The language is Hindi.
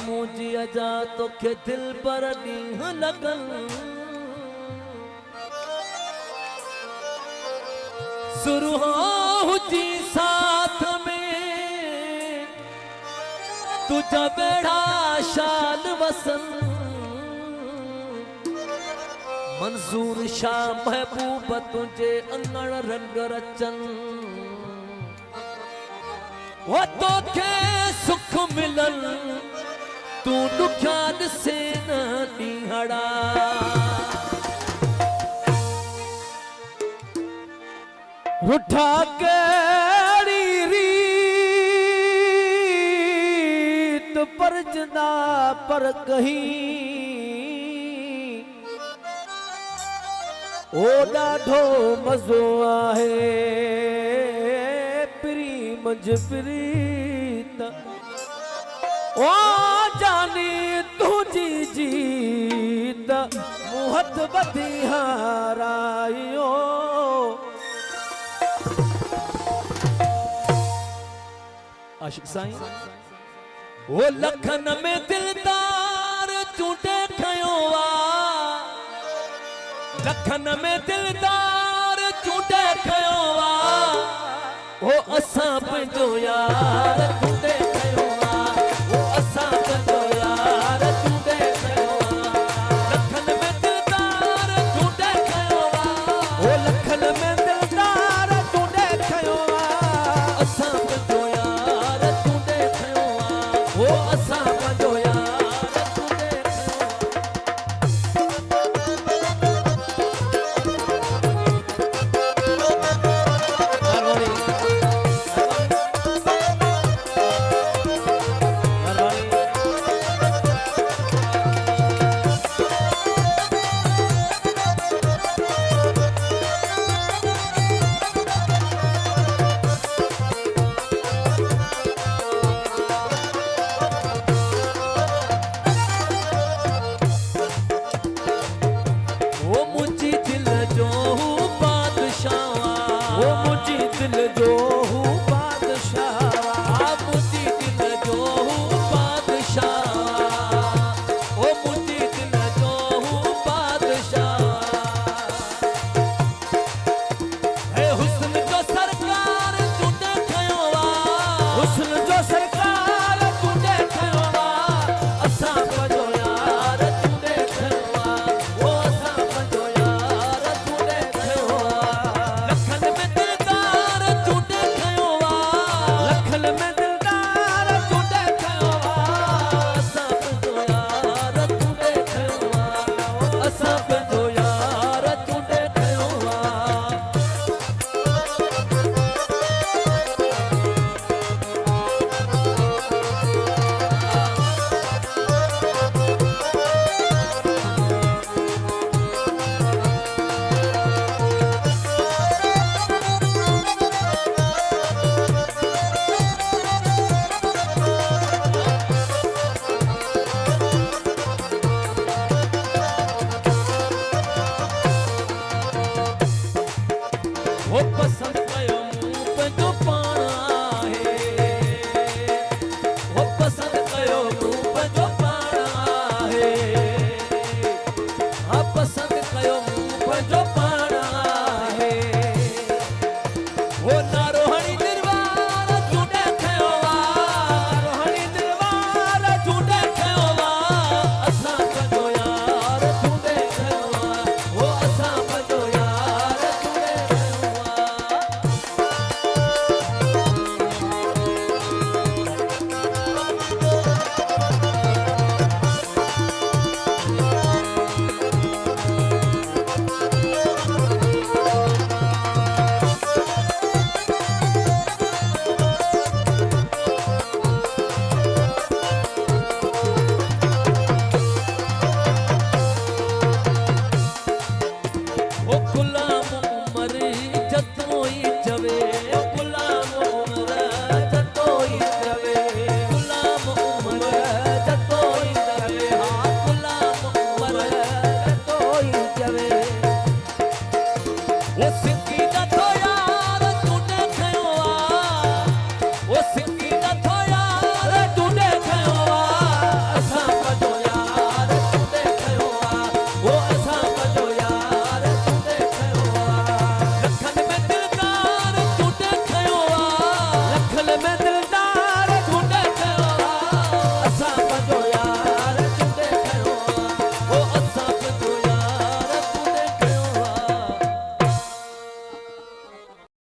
मुझी अजा तो के दिल पर नीह लगन शुरू हुजी साथ में तुझा बेड़ा शाल वसन मंसूर शाह महबूब तुझे अंगण रंग रचन वो तो के सुख मिलन तू दुख्यान से न निहड़ा रुठा केड़ी रीत पर जना पर कहीं ओ ॾाढो मज़ो आहे प्री मंझ प्रीत ओ जानी तुझी जीत मुहत बधी हारायो आशिक साईं वो लखन में दिलदार चूटे खयो वा लखन में दिलदार चूटे खयो वा वो असां पंहिंजो यार चूटे खयो वा वो असां पंहिंजो यार चूटे खयो वा लखन में दिलदार चूटे खयो वा वो लखन में दिलदार चूटे खयो वा असां पंहिंजो यार चूटे खयो वा वो असां पंहिंजो यार पसंद कयो मुंह जो